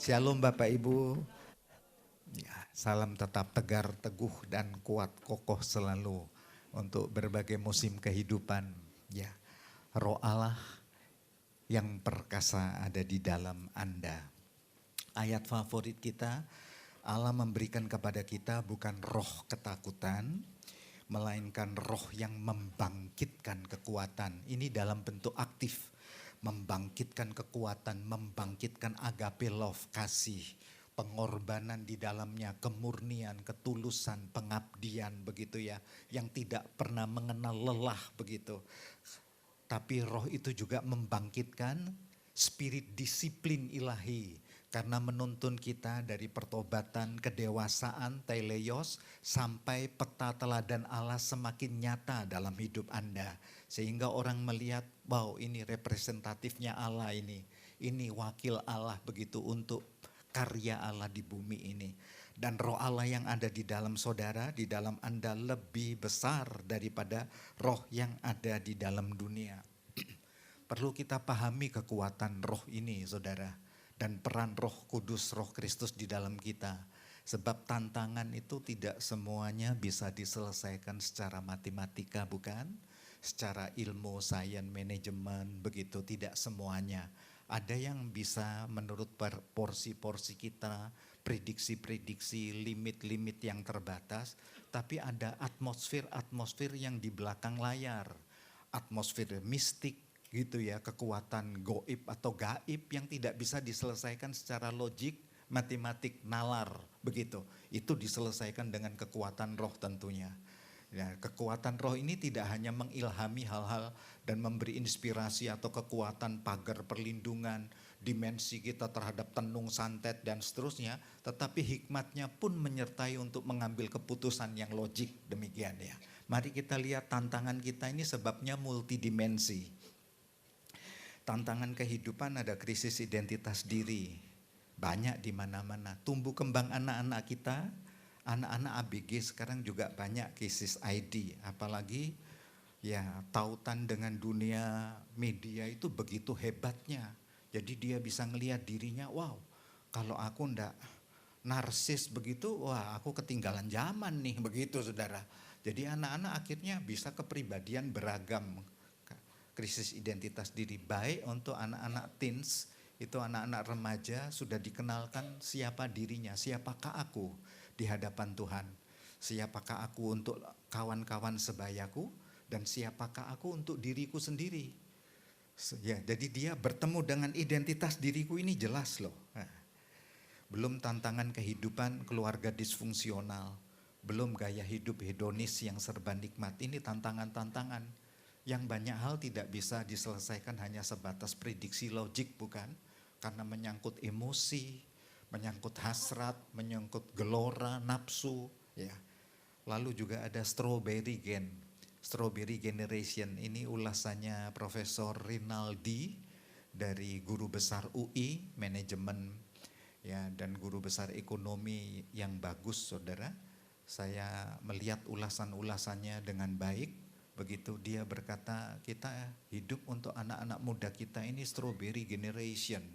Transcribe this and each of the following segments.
Shalom Bapak Ibu. Ya, salam tetap tegar, teguh dan kuat kokoh selalu untuk berbagai musim kehidupan. Ya, Roh Allah yang perkasa ada di dalam Anda. Ayat favorit kita, Allah memberikan kepada kita bukan roh ketakutan, melainkan roh yang membangkitkan kekuatan. Ini dalam bentuk aktif, membangkitkan kekuatan, membangkitkan agape love, kasih, pengorbanan di dalamnya, kemurnian, ketulusan, pengabdian begitu ya, yang tidak pernah mengenal lelah begitu. Tapi roh itu juga membangkitkan spirit disiplin ilahi, karena menuntun kita dari pertobatan, kedewasaan, teleios, sampai peta teladan Allah semakin nyata dalam hidup Anda. Sehingga orang melihat, wow ini representatifnya Allah ini wakil Allah begitu untuk karya Allah di bumi ini. Dan roh Allah yang ada di dalam saudara, di dalam Anda lebih besar daripada roh yang ada di dalam dunia. Perlu kita pahami kekuatan roh ini saudara. Dan peran roh kudus, roh Kristus di dalam kita. Sebab tantangan itu tidak semuanya bisa diselesaikan secara matematika bukan? Secara ilmu, sains, manajemen begitu, tidak semuanya. Ada yang bisa menurut porsi-porsi kita, prediksi-prediksi, limit-limit yang terbatas. Tapi ada atmosfer-atmosfer yang di belakang layar. Atmosfer mistik, gitu ya, kekuatan goib atau gaib yang tidak bisa diselesaikan secara logik, matematik, nalar, begitu. Itu diselesaikan dengan kekuatan roh tentunya. Ya, kekuatan roh ini tidak hanya mengilhami hal-hal dan memberi inspirasi atau kekuatan pagar perlindungan, dimensi kita terhadap tenung santet dan seterusnya, tetapi hikmatnya pun menyertai untuk mengambil keputusan yang logik demikian ya. Mari kita lihat tantangan kita ini sebabnya multidimensi. Tantangan kehidupan ada krisis identitas diri, banyak di mana-mana. Tumbuh kembang anak-anak kita, anak-anak ABG sekarang juga banyak krisis ID. Apalagi ya tautan dengan dunia media itu begitu hebatnya. Jadi dia bisa ngelihat dirinya, wow kalau aku ndak narsis begitu, wah aku ketinggalan zaman nih begitu saudara. Jadi anak-anak akhirnya bisa kepribadian beragam. Krisis identitas diri baik untuk anak-anak teens, itu anak-anak remaja sudah dikenalkan siapa dirinya, siapakah aku di hadapan Tuhan, siapakah aku untuk kawan-kawan sebayaku, dan siapakah aku untuk diriku sendiri. Ya, jadi dia bertemu dengan identitas diriku ini jelas loh. Belum tantangan kehidupan keluarga disfungsional, belum gaya hidup hedonis yang serba nikmat, ini tantangan-tantangan. Yang banyak hal tidak bisa diselesaikan hanya sebatas prediksi logik bukan? Karena menyangkut emosi, menyangkut hasrat, menyangkut gelora, nafsu. Ya. Lalu juga ada strawberry generation. Ini ulasannya Profesor Rinaldi dari guru besar UI, manajemen ya, dan guru besar ekonomi yang bagus saudara. Saya melihat ulasan-ulasannya dengan baik. Begitu dia berkata, kita hidup untuk anak-anak muda kita ini strawberry generation.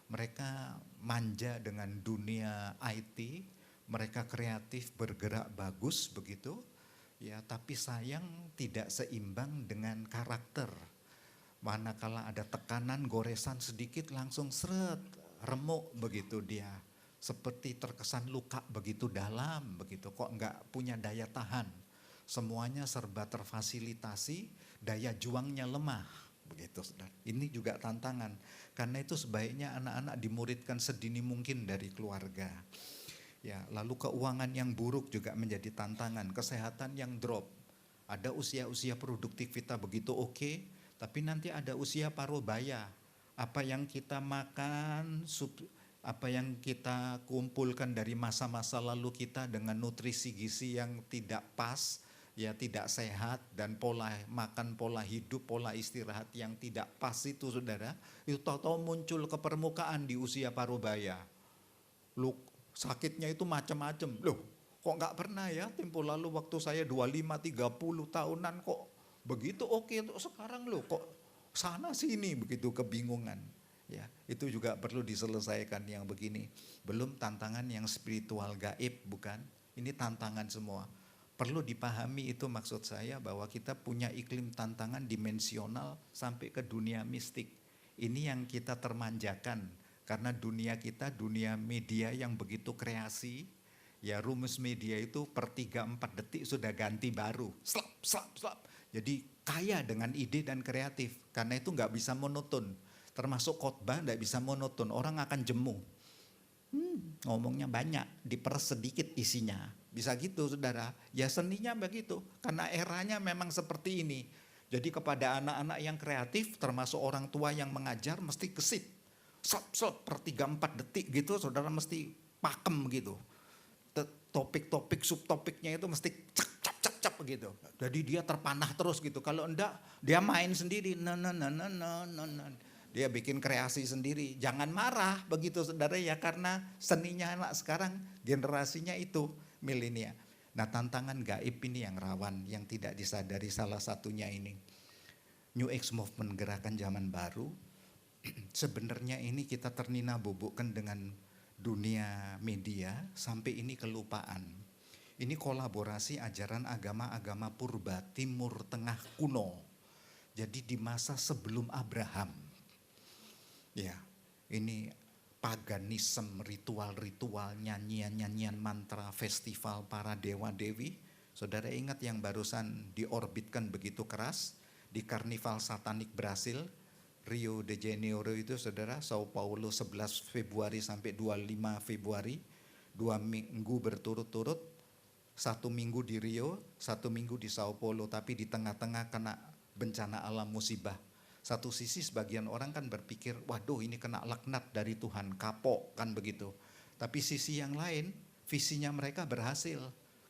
Mereka manja dengan dunia IT, mereka kreatif, bergerak bagus begitu. Ya, tapi sayang tidak seimbang dengan karakter. Manakala ada tekanan, goresan sedikit langsung seret, remuk begitu dia. Seperti terkesan luka begitu dalam begitu, kok enggak punya daya tahan. Semuanya serba terfasilitasi, daya juangnya lemah. Begitu, saudara. Ini juga tantangan. Karena itu sebaiknya anak-anak dimuridkan sedini mungkin dari keluarga. Ya, lalu keuangan yang buruk juga menjadi tantangan. Kesehatan yang drop. Ada usia-usia produktivitas begitu oke, tapi nanti ada usia paruh baya. Apa yang kita makan, apa yang kita kumpulkan dari masa-masa lalu kita dengan nutrisi gizi yang tidak pas, ya tidak sehat, dan pola makan, pola hidup, pola istirahat yang tidak pas itu saudara, itu tahu-tahu muncul ke permukaan di usia parubaya. Loh, sakitnya itu macam-macam. Loh, kok nggak pernah ya tempo lalu waktu saya 25-30 tahunan kok begitu oke untuk sekarang loh, kok sana sini begitu kebingungan. Ya, itu juga perlu diselesaikan yang begini. Belum tantangan yang spiritual gaib, bukan? Ini tantangan semua. Perlu dipahami itu maksud saya bahwa kita punya iklim tantangan dimensional sampai ke dunia mistik. Ini yang kita termanjakan karena dunia kita dunia media yang begitu kreasi. Ya rumus media itu per 3-4 detik sudah ganti baru. Slap, slap, slap. Jadi kaya dengan ide dan kreatif. Karena itu nggak bisa monoton. Termasuk khotbah tidak bisa monoton, orang akan jemu. Ngomongnya banyak, dipersedikit isinya. Bisa gitu saudara, ya seninya begitu. Karena eranya memang seperti ini. Jadi kepada anak-anak yang kreatif, termasuk orang tua yang mengajar, mesti gesit. Slop per 3-4 detik gitu, saudara mesti pakem gitu. Topik-topik, subtopiknya itu mesti cap gitu. Jadi dia terpanah terus gitu. Kalau enggak, dia main sendiri. Dia bikin kreasi sendiri. Jangan marah begitu saudara ya, karena seninya anak sekarang generasinya itu milenial. Nah tantangan gaib ini yang rawan, yang tidak disadari salah satunya ini. New Age Movement, gerakan zaman baru. Sebenarnya ini kita ternina bubukkan dengan dunia media sampai ini kelupaan. Ini kolaborasi ajaran agama-agama purba Timur Tengah kuno. Jadi di masa sebelum Abraham. Ya, ini paganisme, ritual-ritual, nyanyian-nyanyian mantra, festival para dewa-dewi. Saudara ingat yang barusan diorbitkan begitu keras di Karnival Satanik Brasil, Rio de Janeiro itu saudara, Sao Paulo 11 Februari sampai 25 Februari, 2 minggu berturut-turut, 1 minggu di Rio, 1 minggu di Sao Paulo, tapi di tengah-tengah kena bencana alam musibah. Satu sisi sebagian orang kan berpikir, waduh ini kena laknat dari Tuhan, kapok kan begitu. Tapi sisi yang lain, visinya mereka berhasil.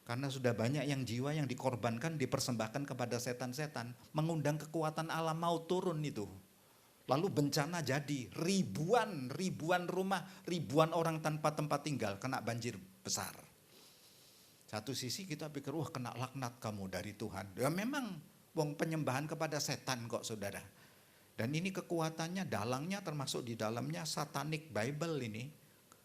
Karena sudah banyak yang jiwa yang dikorbankan, dipersembahkan kepada setan-setan. Mengundang kekuatan alam maut turun itu. Lalu bencana jadi, ribuan rumah, ribuan orang tanpa tempat tinggal, kena banjir besar. Satu sisi kita pikir, wah kena laknat kamu dari Tuhan. Ya memang, wong penyembahan kepada setan kok saudara. Dan ini kekuatannya, dalangnya termasuk di dalamnya Satanic Bible ini.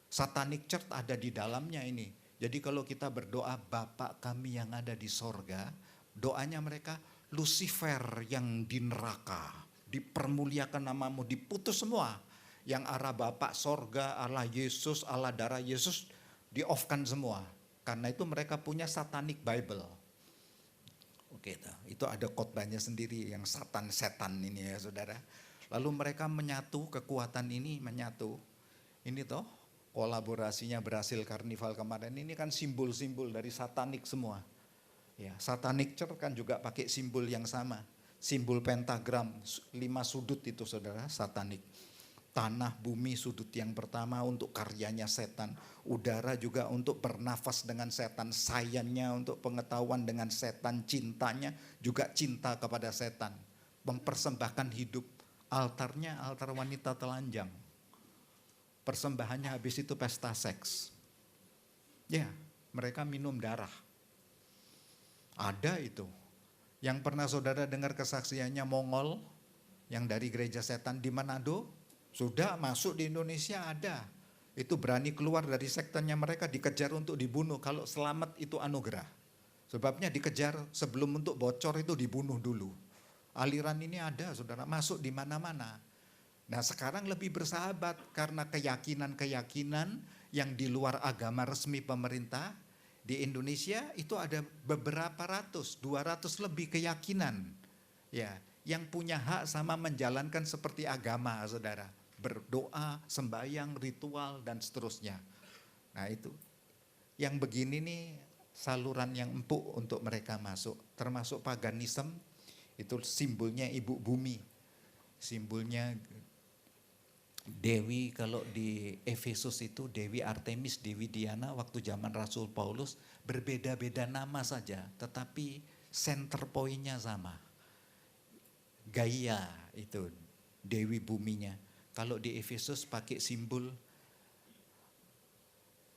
Satanic Church ada di dalamnya ini. Jadi kalau kita berdoa, Bapa kami yang ada di sorga, doanya mereka, Lucifer yang di neraka, dipermuliakan namamu, diputus semua. Yang arah Bapa sorga, Allah Yesus, Allah darah Yesus, di-off-kan semua. Karena itu mereka punya Satanic Bible. Oke, itu ada khotbahnya sendiri yang setan ini ya saudara. Lalu mereka menyatu, kekuatan ini menyatu. Ini toh kolaborasinya berhasil karnival kemarin. Ini kan simbol-simbol dari satanik semua. Ya, Satanic Church kan juga pakai simbol yang sama. Simbol pentagram 5 sudut itu saudara, satanik. Tanah, bumi, sudut yang pertama untuk karyanya setan. Udara juga untuk bernafas dengan setan. Sayangnya untuk pengetahuan dengan setan. Cintanya juga cinta kepada setan. Mempersembahkan hidup. Altarnya altar wanita telanjang. Persembahannya habis itu pesta seks. Ya, mereka minum darah. Ada itu. Yang pernah saudara dengar kesaksiannya Mongol. Yang dari gereja setan di Manado. Sudah masuk di Indonesia ada. Itu berani keluar dari sektennya mereka, dikejar untuk dibunuh. Kalau selamat itu anugerah. Sebabnya dikejar sebelum untuk bocor itu dibunuh dulu. Aliran ini ada saudara, masuk di mana-mana. Nah sekarang lebih bersahabat karena keyakinan-keyakinan yang di luar agama resmi pemerintah. Di Indonesia itu ada beberapa ratus, 200 lebih keyakinan. Ya, yang punya hak sama menjalankan seperti agama saudara. Berdoa, sembahyang, ritual, dan seterusnya. Nah itu, yang begini nih saluran yang empuk untuk mereka masuk. Termasuk paganisme, itu simbolnya ibu bumi. Simbolnya Dewi, kalau di Efesus itu Dewi Artemis, Dewi Diana waktu zaman Rasul Paulus. Berbeda-beda nama saja, tetapi center point-nya sama. Gaia itu, Dewi buminya. Kalau di Efesus pakai simbol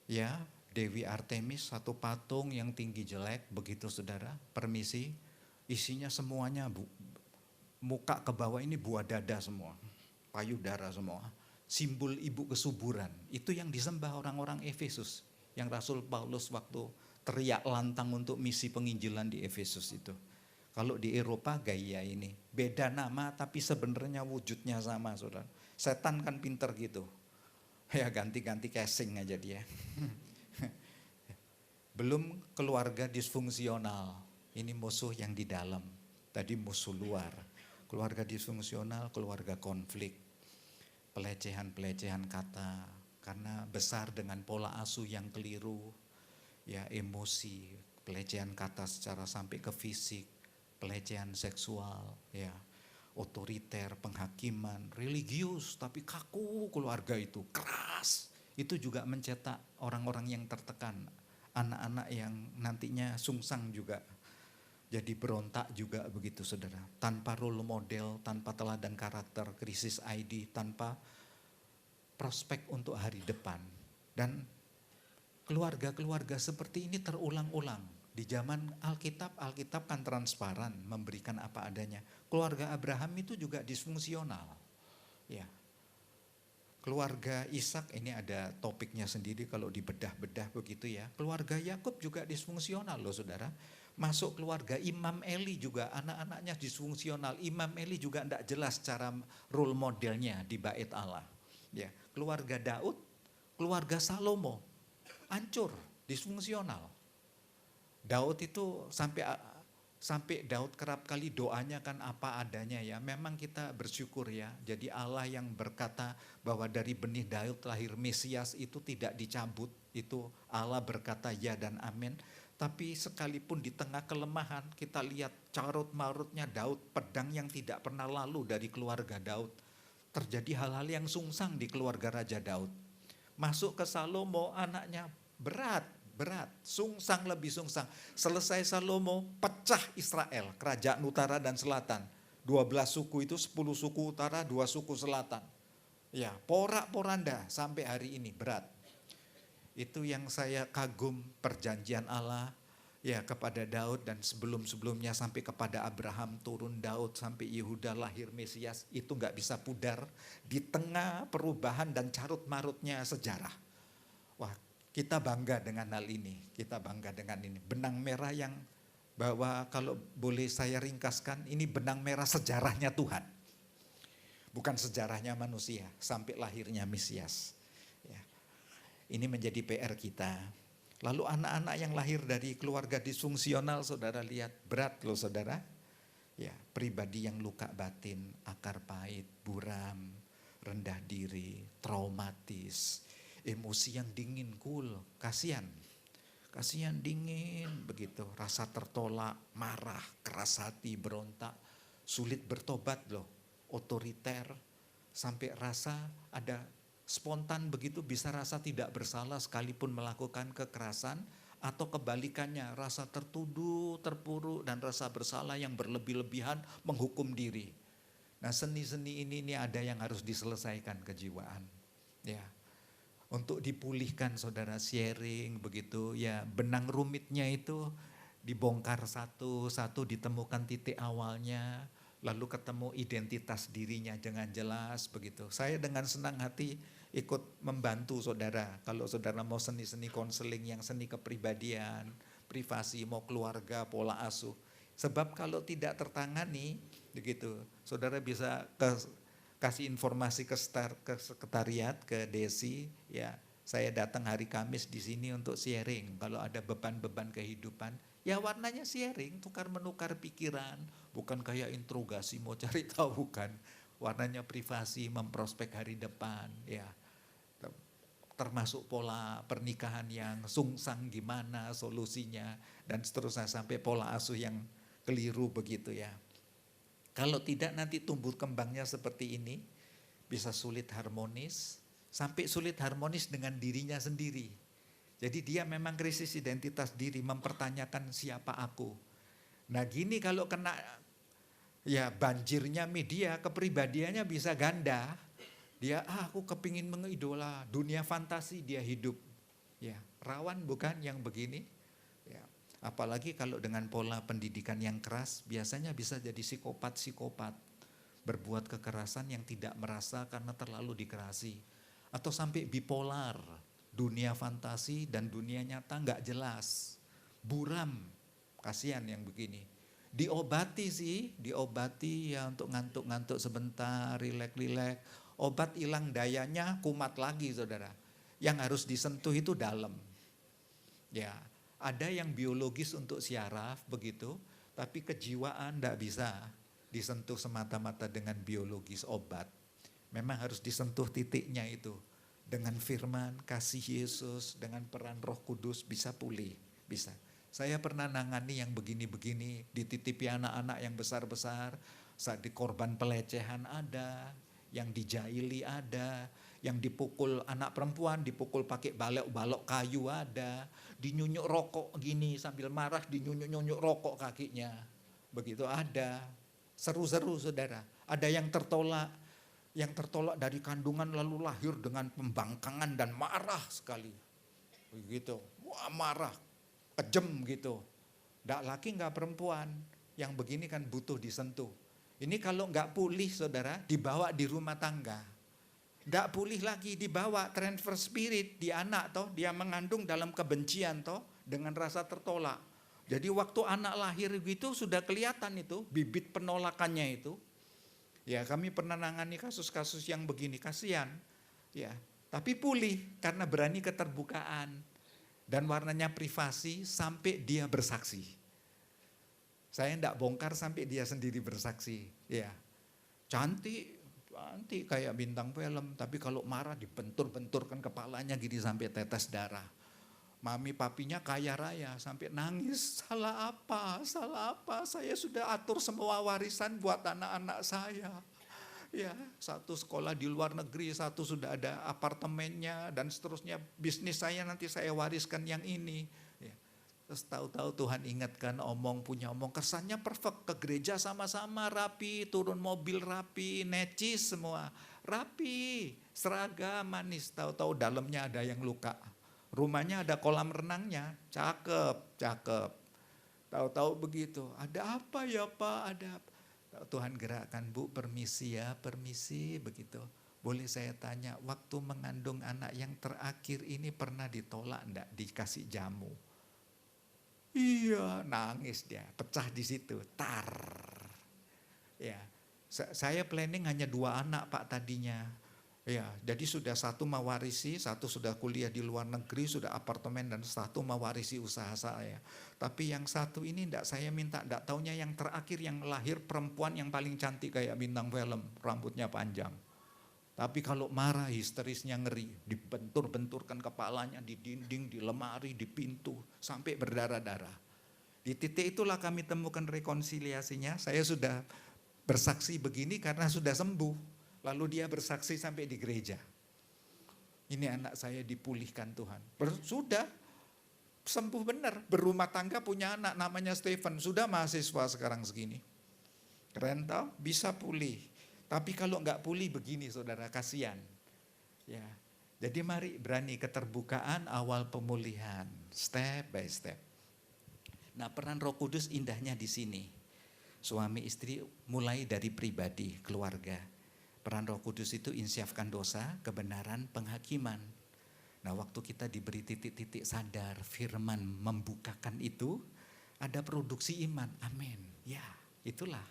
ya Dewi Artemis, satu patung yang tinggi jelek, begitu saudara, permisi, isinya semuanya muka ke bawah ini buah dada semua, payudara semua. simbol ibu kesuburan. Itu yang disembah orang-orang Efesus. Yang Rasul Paulus waktu teriak lantang untuk misi penginjilan di Efesus itu. Kalau di Eropa gaya ini, beda nama tapi sebenarnya wujudnya sama, saudara. Setan kan pinter gitu. Ya ganti-ganti casing aja dia. Belum keluarga disfungsional. Ini musuh yang di dalam. Tadi musuh luar. Keluarga disfungsional, keluarga konflik. Pelecehan-pelecehan kata. Karena besar dengan pola asuh yang keliru. Ya emosi, pelecehan kata secara sampai ke fisik. Pelecehan seksual, ya otoriter, penghakiman, religius, tapi kaku keluarga itu, keras. Itu juga mencetak orang-orang yang tertekan. Anak-anak yang nantinya sungsang juga. Jadi berontak juga begitu, saudara. Tanpa role model, tanpa teladan karakter, krisis ID, tanpa prospek untuk hari depan. Dan keluarga-keluarga seperti ini terulang-ulang. Di zaman Alkitab kan transparan, memberikan apa adanya. Keluarga Abraham itu juga disfungsional. Ya. Keluarga Ishak ini ada topiknya sendiri kalau dibedah-bedah begitu ya. Keluarga Yakub juga disfungsional loh, saudara. Masuk keluarga Imam Eli juga anak-anaknya disfungsional. Imam Eli juga tidak jelas cara role modelnya di bait Allah. Ya, keluarga Daud, keluarga Salomo hancur, disfungsional. Daud itu sampai Daud kerap kali doanya kan apa adanya ya. Memang kita bersyukur ya. Jadi Allah yang berkata bahwa dari benih Daud lahir Mesias itu tidak dicabut. Itu Allah berkata ya dan amin. Tapi sekalipun di tengah kelemahan kita lihat carut marutnya Daud, pedang yang tidak pernah lalu dari keluarga Daud. Terjadi hal-hal yang sungsang di keluarga Raja Daud. Masuk ke Salomo, anaknya berat, sungsang lebih sungsang. Selesai Salomo, pecah Israel, kerajaan utara dan selatan. 12 suku itu 10 suku utara, 2 suku selatan. Ya, porak-poranda sampai hari ini berat. Itu yang saya kagum perjanjian Allah ya kepada Daud dan sebelum-sebelumnya sampai kepada Abraham turun Daud sampai Yehuda lahir Mesias. Itu gak bisa pudar di tengah perubahan dan carut marutnya sejarah. Wah, kita bangga dengan hal ini, kita bangga dengan ini. Benang merah yang bahwa kalau boleh saya ringkaskan, ini benang merah sejarahnya Tuhan. Bukan sejarahnya manusia, sampai lahirnya Mesias. Ya. Ini menjadi PR kita. Lalu anak-anak yang lahir dari keluarga disfungsional, saudara lihat, berat loh saudara. Ya, pribadi yang luka batin, akar pahit, buram, rendah diri, traumatis, emosi yang dingin, cool, kasihan dingin begitu, rasa tertolak, marah, keras hati, berontak, sulit bertobat loh, otoriter, sampai rasa ada spontan begitu, bisa rasa tidak bersalah sekalipun melakukan kekerasan, atau kebalikannya rasa tertuduh, terpuruk dan rasa bersalah yang berlebih-lebihan menghukum diri. Nah seni-seni ini ada yang harus diselesaikan kejiwaan. Ya, untuk dipulihkan saudara, sharing begitu ya, benang rumitnya itu dibongkar satu-satu, ditemukan titik awalnya, lalu ketemu identitas dirinya dengan jelas begitu. Saya dengan senang hati ikut membantu saudara. Kalau saudara mau seni-seni konseling yang seni kepribadian, privasi, mau keluarga, pola asuh. Sebab kalau tidak tertangani begitu, saudara bisa kasih informasi ke sekretariat, ke Desi, ya saya datang hari Kamis di sini untuk sharing. Kalau ada beban-beban kehidupan, ya warnanya sharing, tukar menukar pikiran, bukan kayak interogasi mau cari tahu bukan. Warnanya privasi, memprospek hari depan, ya. Termasuk pola pernikahan yang sungsang gimana solusinya, dan seterusnya sampai pola asuh yang keliru begitu ya. Kalau tidak nanti tumbuh kembangnya seperti ini, bisa sulit harmonis, sampai sulit harmonis dengan dirinya sendiri. Jadi dia memang krisis identitas diri, mempertanyakan siapa aku. Nah gini kalau kena ya banjirnya media, kepribadiannya bisa ganda. Dia aku kepingin mengidola, dunia fantasi dia hidup. Ya, rawan bukan yang begini? Ya, apalagi kalau dengan pola pendidikan yang keras, biasanya bisa jadi psikopat-psikopat. berbuat kekerasan yang tidak merasa karena terlalu dikerasi. Atau sampai bipolar, dunia fantasi dan dunia nyata nggak jelas. Buram, kasihan yang begini. Diobati sih, diobati ya untuk ngantuk-ngantuk sebentar, rileks-rileks. Obat hilang dayanya, kumat lagi saudara. Yang harus disentuh itu dalam. Ya, ada yang biologis untuk syaraf begitu, tapi kejiwaan tidak bisa disentuh semata-mata dengan biologis obat. Memang harus disentuh titiknya itu. Dengan firman, kasih Yesus, dengan peran Roh Kudus bisa pulih, bisa. Saya pernah nangani yang begini-begini, dititipi anak-anak yang besar-besar, saat di korban pelecehan ada, yang dijaili ada, yang dipukul anak perempuan, dipukul pakai balok-balok kayu ada, dinyunyuk rokok gini sambil marah, dinyunyuk-nyunyuk rokok kakinya. Begitu ada. Seru-seru saudara. Ada yang tertolak dari kandungan lalu lahir dengan pembangkangan dan marah sekali. Begitu. Wah, marah, kejem gitu. Nggak laki nggak perempuan. Yang begini kan butuh disentuh. Ini kalau nggak pulih saudara, dibawa di rumah tangga. Nggak pulih lagi, dibawa transfer spirit di anak toh, dia mengandung dalam kebencian toh, dengan rasa tertolak. Jadi waktu anak lahir gitu sudah kelihatan itu, bibit penolakannya itu. Ya kami pernah nangani kasus-kasus yang begini, kasihan. Ya, tapi pulih karena berani keterbukaan. Dan warnanya privasi sampai dia bersaksi. Saya enggak bongkar sampai dia sendiri bersaksi. Ya, cantik kayak bintang film, tapi kalau marah dibentur-benturkan kepalanya gini sampai tetes darah. Mami papinya kaya raya sampai nangis, salah apa, saya sudah atur semua warisan buat anak-anak saya. Ya, satu sekolah di luar negeri, satu sudah ada apartemennya dan seterusnya, bisnis saya nanti saya wariskan yang ini. Ya. Terus tahu-tahu Tuhan ingatkan punya omong, kesannya perfect, ke gereja sama-sama rapi, turun mobil rapi, necis semua, rapi, seragam, manis, tahu-tahu dalamnya ada yang luka. Rumahnya ada kolam renangnya, cakep. Tahu-tahu begitu, ada apa ya Pak, ada apa? Tuhan gerakkan, Bu permisi ya, permisi begitu. Boleh saya tanya, waktu mengandung anak yang terakhir ini pernah ditolak enggak dikasih jamu? Iya, nangis dia, pecah di situ, tar. Ya, saya planning hanya 2 anak Pak tadinya. Ya, jadi sudah satu mewarisi, satu sudah kuliah di luar negeri, sudah apartemen dan satu mewarisi usaha saya. Tapi yang satu ini saya minta, enggak taunya yang terakhir yang lahir perempuan yang paling cantik kayak bintang film, rambutnya panjang. Tapi kalau marah histerisnya ngeri, dibentur-benturkan kepalanya di dinding, di lemari, di pintu, sampai berdarah-darah. Di titik itulah kami temukan rekonsiliasinya, saya sudah bersaksi begini karena sudah sembuh. Lalu dia bersaksi sampai di gereja. Ini anak saya dipulihkan Tuhan. Sudah sembuh benar, berumah tangga, punya anak namanya Stephen, sudah mahasiswa sekarang segini. Keren tau, bisa pulih. Tapi kalau enggak pulih begini saudara, kasihan. Ya. Jadi mari berani keterbukaan awal pemulihan, step by step. Nah, peran Roh Kudus indahnya di sini. Suami istri mulai dari pribadi, keluarga. Peran Roh Kudus itu insyafkan dosa, kebenaran, penghakiman. Nah, waktu kita diberi titik-titik sadar, firman membukakan itu, ada produksi iman. Amin. Ya, itulah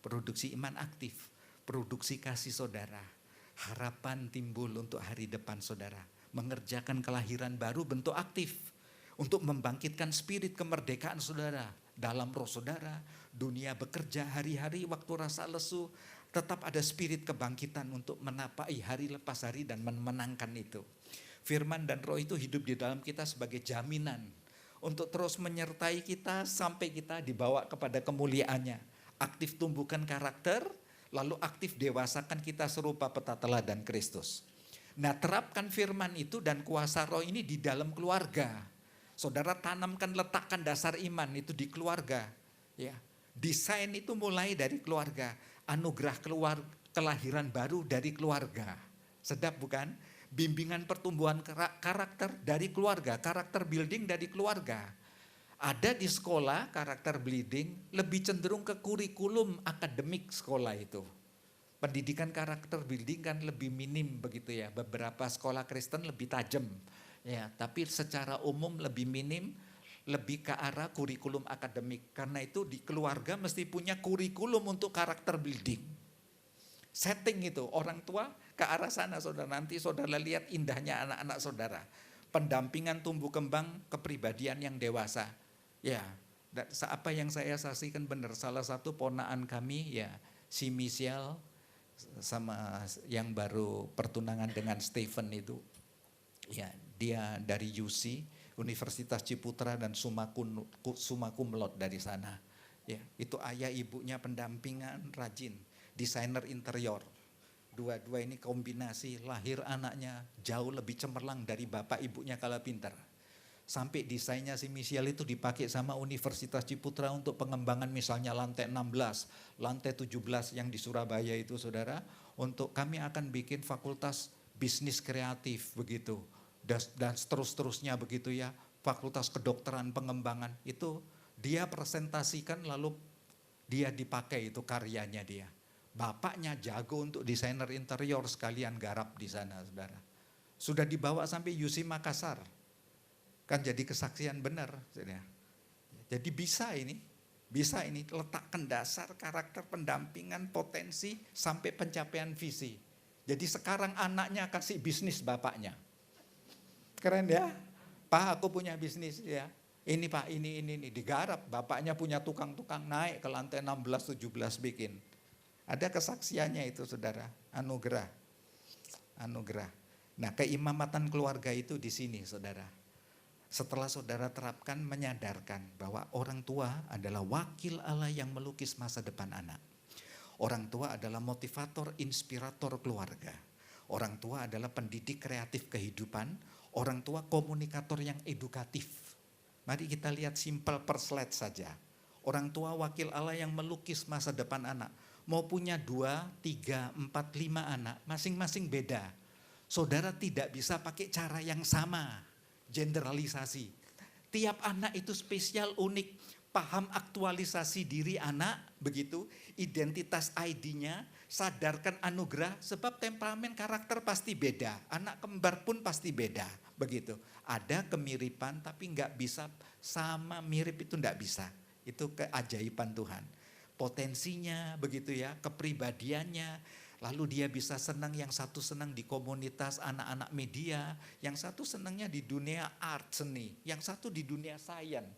produksi iman aktif, produksi kasih saudara. Harapan timbul untuk hari depan saudara. Mengerjakan kelahiran baru bentuk aktif untuk membangkitkan spirit kemerdekaan saudara. Dalam roh saudara, dunia bekerja hari-hari waktu rasa lesu, tetap ada spirit kebangkitan untuk menapai hari lepas hari dan memenangkan itu. Firman dan roh itu hidup di dalam kita sebagai jaminan untuk terus menyertai kita sampai kita dibawa kepada kemuliaannya. Aktif tumbuhkan karakter, lalu aktif dewasakan kita serupa peta teladan Kristus. Nah, terapkan firman itu dan kuasa roh ini di dalam keluarga. Saudara tanamkan, letakkan dasar iman itu di keluarga. Ya, desain itu mulai dari keluarga. Anugerah kelahiran baru dari keluarga. Sedap bukan? Bimbingan pertumbuhan karakter dari keluarga, karakter building dari keluarga. Ada di sekolah karakter building lebih cenderung ke kurikulum akademik sekolah itu. Pendidikan karakter building kan lebih minim begitu ya. Beberapa sekolah Kristen lebih tajam. Ya, tapi secara umum lebih minim, lebih ke arah kurikulum akademik. Karena itu di keluarga mesti punya kurikulum untuk karakter building. Setting itu, orang tua ke arah sana saudara. Nanti saudara lihat indahnya anak-anak saudara. Pendampingan tumbuh kembang kepribadian yang dewasa. Ya, dan apa yang saya saksikan benar. Salah satu ponaan kami ya, si Michelle sama yang baru pertunangan dengan Stephen itu. Ya, dia dari UC, Universitas Ciputra dan summa cum laude dari sana. Ya, itu ayah ibunya pendampingan rajin, desainer interior. Dua-dua ini kombinasi, lahir anaknya jauh lebih cemerlang dari bapak ibunya kalah pintar. Sampai desainnya si Michelle itu dipakai sama Universitas Ciputra untuk pengembangan misalnya lantai 16, lantai 17 yang di Surabaya itu saudara. Untuk kami akan bikin fakultas bisnis kreatif begitu. Dan seterusnya begitu ya, fakultas kedokteran pengembangan itu dia presentasikan lalu dia dipakai itu karyanya dia. Bapaknya jago untuk desainer interior sekalian garap di sana saudara. Sudah dibawa sampai UC Makassar. Kan jadi kesaksian benar. Saudara. Jadi bisa ini letakkan dasar karakter pendampingan potensi sampai pencapaian visi. Jadi sekarang anaknya kasih bisnis bapaknya. Keren ya, Pak aku punya bisnis ya. Ini Pak, ini digarap. Bapaknya punya tukang-tukang naik ke lantai 16, 17 bikin. Ada kesaksiannya itu saudara, anugerah. Nah keimamatan keluarga itu di sini saudara. Setelah saudara terapkan menyadarkan bahwa orang tua adalah wakil Allah yang melukis masa depan anak. Orang tua adalah motivator, inspirator keluarga. Orang tua adalah pendidik kreatif kehidupan. Orang tua komunikator yang edukatif. Mari kita lihat simple per slide saja. Orang tua wakil Allah yang melukis masa depan anak. Mau punya 2, 3, 4, 5 anak, masing-masing beda. Saudara tidak bisa pakai cara yang sama, generalisasi. Tiap anak itu spesial, unik, paham aktualisasi diri anak, begitu, identitas ID-nya, sadarkan anugerah, sebab temperamen karakter pasti beda. Anak kembar pun pasti beda, begitu. Ada kemiripan tapi nggak bisa sama mirip itu nggak bisa. Itu keajaiban Tuhan. Potensinya begitu ya, kepribadiannya, lalu dia bisa senang, yang satu senang di komunitas anak-anak media, yang satu senangnya di dunia art seni, yang satu di dunia sains.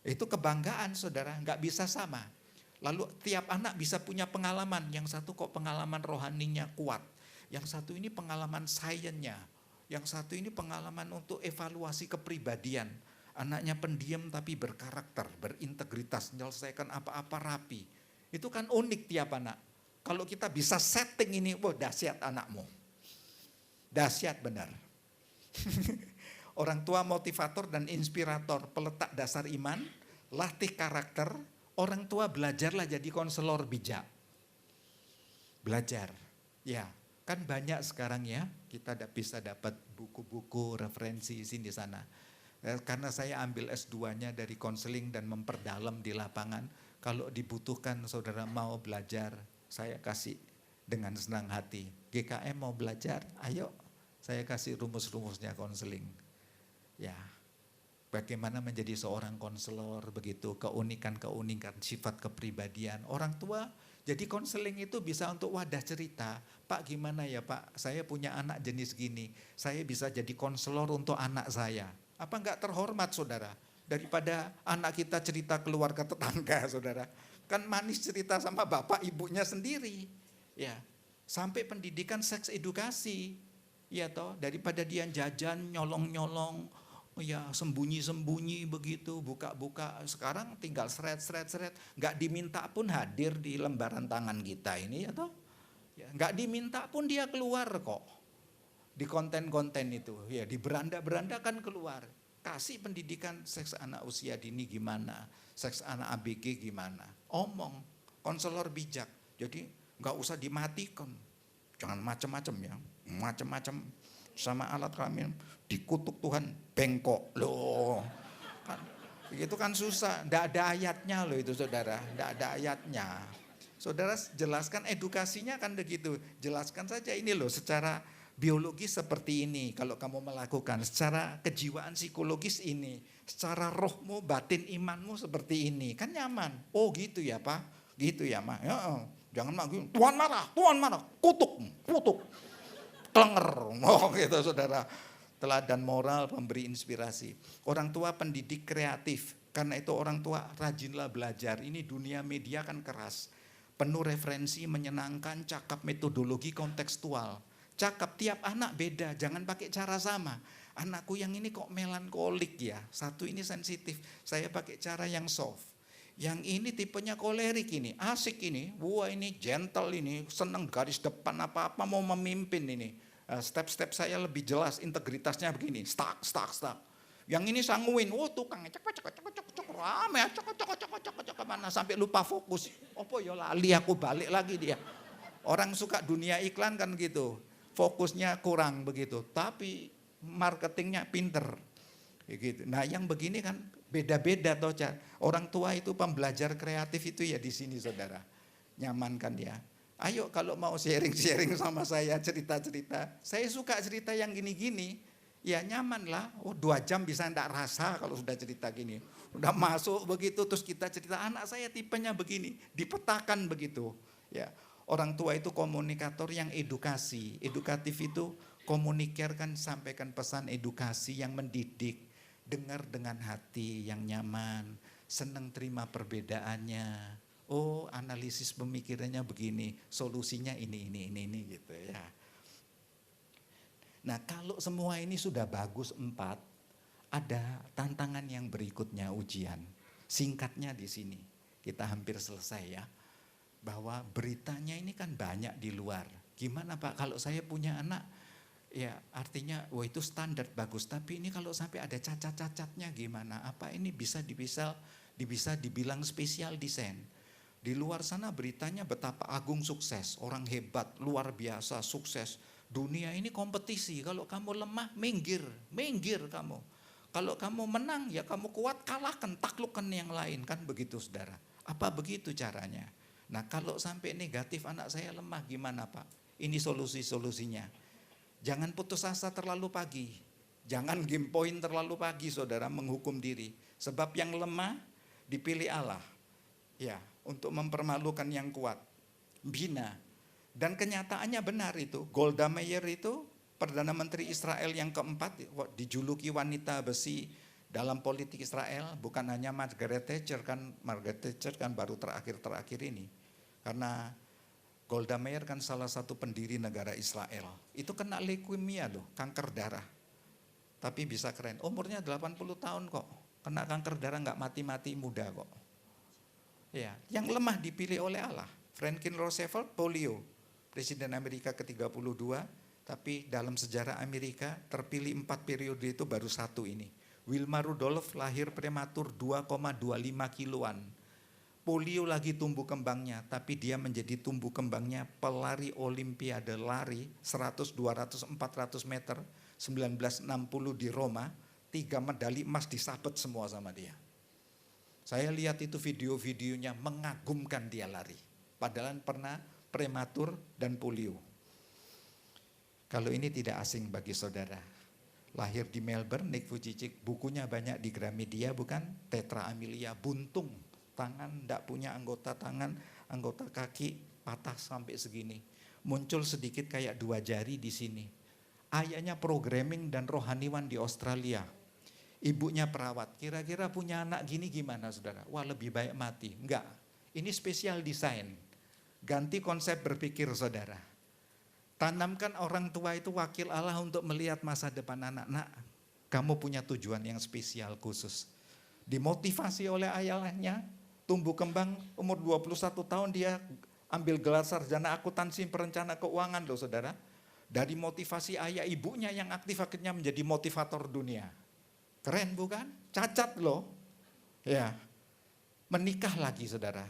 Itu kebanggaan saudara, nggak bisa sama. Lalu tiap anak bisa punya pengalaman, yang satu kok pengalaman rohaninya kuat, yang satu ini pengalaman sainsnya, yang satu ini pengalaman untuk evaluasi kepribadian. Anaknya pendiam tapi berkarakter, berintegritas, menyelesaikan apa-apa rapi. Itu kan unik tiap anak. Kalau kita bisa setting ini, wah dahsyat anakmu. Dahsyat benar. Orang tua motivator dan inspirator, peletak dasar iman, latih karakter. Orang tua belajarlah jadi konselor bijak. Belajar, ya kan banyak sekarang ya, kita bisa dapat buku-buku, referensi sini sana. Karena saya ambil S2-nya dari konseling dan memperdalam di lapangan, kalau dibutuhkan saudara mau belajar, saya kasih dengan senang hati. GKM mau belajar, ayo saya kasih rumus-rumusnya konseling. Ya, bagaimana menjadi seorang konselor begitu, keunikan-keunikan sifat kepribadian. Orang tua jadi konseling itu bisa untuk wadah cerita. Pak gimana ya Pak, saya punya anak jenis gini, saya bisa jadi konselor untuk anak saya. Apa enggak terhormat saudara? Daripada anak kita cerita keluarga tetangga saudara. Kan manis cerita sama bapak ibunya sendiri. Ya, sampai pendidikan seks edukasi. Ya toh, daripada dia jajan nyolong-nyolong, ya sembunyi-sembunyi begitu, buka-buka. Sekarang tinggal seret. Enggak diminta pun hadir di lembaran tangan kita ini ya toh. Ya, enggak diminta pun dia keluar kok. Di konten-konten itu, ya di beranda-beranda kan keluar. Kasih pendidikan seks anak usia dini gimana, seks anak ABG gimana. Omong, konselor bijak. Jadi nggak usah dimatikan. Jangan macam-macam ya, macam-macam sama alat kelamin. Dikutuk Tuhan, bengkok loh. Kan, itu kan susah, nggak ada ayatnya loh itu saudara, nggak ada ayatnya. Saudara jelaskan edukasinya kan begitu. Jelaskan saja ini loh secara biologis seperti ini kalau kamu melakukan. Secara kejiwaan psikologis ini. Secara rohmu, batin imanmu seperti ini. Kan nyaman. Oh gitu ya Pak. Gitu ya Mak. Ya, jangan mak, Tuhan marah. Kutuk. Klenger. Oh gitu saudara. Teladan moral, pemberi inspirasi. Orang tua pendidik kreatif. Karena itu orang tua rajinlah belajar. Ini dunia media kan keras. Penuh referensi, menyenangkan, cakap metodologi kontekstual. Cakap tiap anak beda, jangan pakai cara sama. Anakku yang ini kok melankolik ya, satu ini sensitif, saya pakai cara yang soft. Yang ini tipenya kolerik ini, asik ini, wah ini gentle ini, senang garis depan apa-apa mau memimpin ini. Step-step saya lebih jelas, integritasnya begini, stuck. Yang ini sanguin, tukang cek rame, cek mana sampai lupa fokus. Opo ya lali aku balik lagi dia. Orang suka dunia iklan kan gitu. Fokusnya kurang begitu, tapi marketingnya pinter. Gitu. Nah, yang begini kan beda-beda toh, orang tua itu pembelajar kreatif itu ya di sini Saudara. Nyaman kan ya. Ayo kalau mau sharing sama saya cerita-cerita. Saya suka cerita yang gini-gini. Ya nyaman lah, 2 jam bisa enggak rasa kalau sudah cerita gini. Udah masuk begitu terus kita cerita anak saya tipenya begini, dipetakan begitu. Ya, orang tua itu komunikator yang edukasi. Edukatif itu komunikasikan, sampaikan pesan edukasi yang mendidik. Dengar dengan hati yang nyaman, senang terima perbedaannya. Oh, analisis pemikirannya begini, solusinya ini gitu ya. Nah kalau semua ini sudah bagus 4, ada tantangan yang berikutnya ujian. Singkatnya di sini, kita hampir selesai ya. Bahwa beritanya ini kan banyak di luar. Gimana Pak kalau saya punya anak, ya artinya wah itu standar bagus. Tapi ini kalau sampai ada cacat-cacatnya gimana? Apa ini bisa dibilang spesial desain? Di luar sana beritanya betapa agung sukses, orang hebat, luar biasa, sukses. Dunia ini kompetisi, kalau kamu lemah minggir kamu. Kalau kamu menang ya kamu kuat, kalahkan, taklukkan yang lain, kan begitu Saudara. Apa begitu caranya? Nah kalau sampai negatif anak saya lemah gimana Pak? Ini solusinya. Jangan putus asa terlalu pagi. Jangan game point terlalu pagi Saudara menghukum diri. Sebab yang lemah dipilih Allah. Ya, untuk mempermalukan yang kuat. Bina. Dan kenyataannya benar itu. Golda Meir itu Perdana Menteri Israel yang keempat, dijuluki wanita besi dalam politik Israel. Bukan hanya Margaret Thatcher kan baru terakhir ini. Karena Golda Meir kan salah satu pendiri negara Israel. Itu kena leukemia loh, kanker darah. Tapi bisa keren, umurnya 80 tahun kok. Kena kanker darah gak mati-mati muda kok. Ya, yang lemah dipilih oleh Allah. Franklin Roosevelt polio. Presiden Amerika ke-32, tapi dalam sejarah Amerika terpilih 4 periode itu baru 1 ini. Wilma Rudolph lahir prematur 2,25 kiloan. Polio lagi tumbuh kembangnya, tapi dia menjadi tumbuh kembangnya pelari olimpiade lari 100, 200, 400 meter 1960 di Roma, 3 medali emas disabet semua sama dia. Saya lihat itu video-videonya mengagumkan dia lari. Padahal pernah prematur dan polio. Kalau ini tidak asing bagi Saudara. Lahir di Melbourne, Nick Vujicic, bukunya banyak di Gramedia bukan? Tetra Amelia, buntung, tangan tidak punya anggota tangan, anggota kaki patah sampai segini. Muncul sedikit kayak 2 jari di sini. Ayahnya programming dan rohaniwan di Australia. Ibunya perawat. Kira-kira punya anak gini gimana Saudara? Wah lebih baik mati. Enggak, ini spesial desain. Ganti konsep berpikir Saudara. Tanamkan orang tua itu wakil Allah untuk melihat masa depan anak. Nak, kamu punya tujuan yang spesial khusus. Dimotivasi oleh ayahnya, tumbuh kembang, umur 21 tahun dia ambil gelar sarjana akuntansi perencana keuangan loh Saudara. Dari motivasi ayah ibunya yang aktif akhirnya menjadi motivator dunia. Keren bukan? Cacat loh. Ya. Menikah lagi Saudara.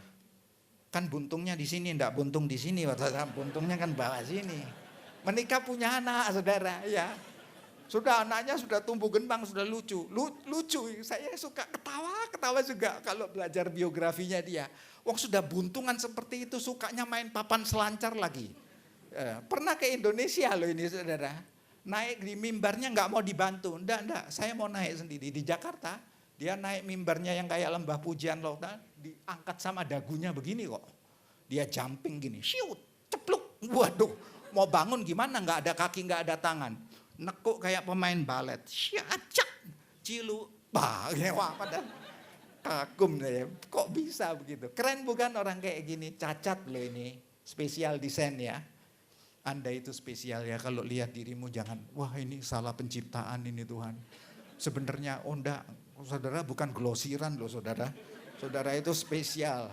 Kan buntungnya di sini, enggak buntung di sini, buntungnya kan bawah sini. Menikah punya anak Saudara, ya. Sudah anaknya sudah tumbuh kembang, sudah lucu. Lucu, saya suka ketawa juga kalau belajar biografinya dia. Wong sudah buntungan seperti itu, sukanya main papan selancar lagi. Pernah ke Indonesia loh ini saudara. Naik di mimbarnya nggak mau dibantu. Enggak, saya mau naik sendiri. Di Jakarta, dia naik mimbarnya yang kayak lembah pujian lautan, diangkat sama dagunya begini kok. Dia jumping gini, siut, cepluk. Waduh, mau bangun gimana, nggak ada kaki, nggak ada tangan. Nekuk kayak pemain balet, syacak, cilu, wah pada kagum deh, kok bisa begitu. Keren bukan orang kayak gini, cacat loh ini, spesial desain ya. Anda itu spesial ya, kalau lihat dirimu jangan, wah ini salah penciptaan ini Tuhan. Sebenarnya enggak, saudara bukan glosiran loh saudara. Saudara itu spesial.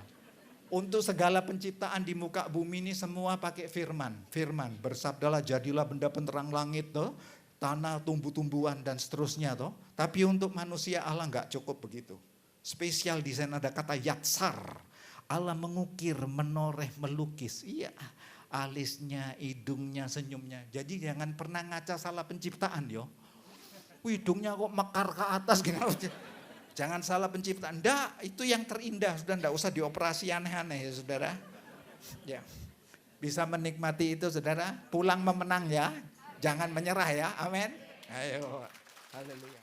Untuk segala penciptaan di muka bumi ini semua pakai firman. Firman, bersabdalah jadilah benda penerang langit toh, tanah, tumbuh-tumbuhan dan seterusnya toh. Tapi untuk manusia Allah enggak cukup begitu. Spesial desain, ada kata yatsar. Allah mengukir, menoreh, melukis. Iya. Alisnya, hidungnya, senyumnya. Jadi jangan pernah ngaca salah penciptaan yo. Hidungnya kok mekar ke atas gitu. Jangan salah penciptaan. Enggak, itu yang terindah. Sudah enggak usah dioperasi aneh-aneh ya saudara. Ya. Bisa menikmati itu saudara. Pulang memenang ya. Jangan menyerah ya. Amin. Ayo. Haleluya.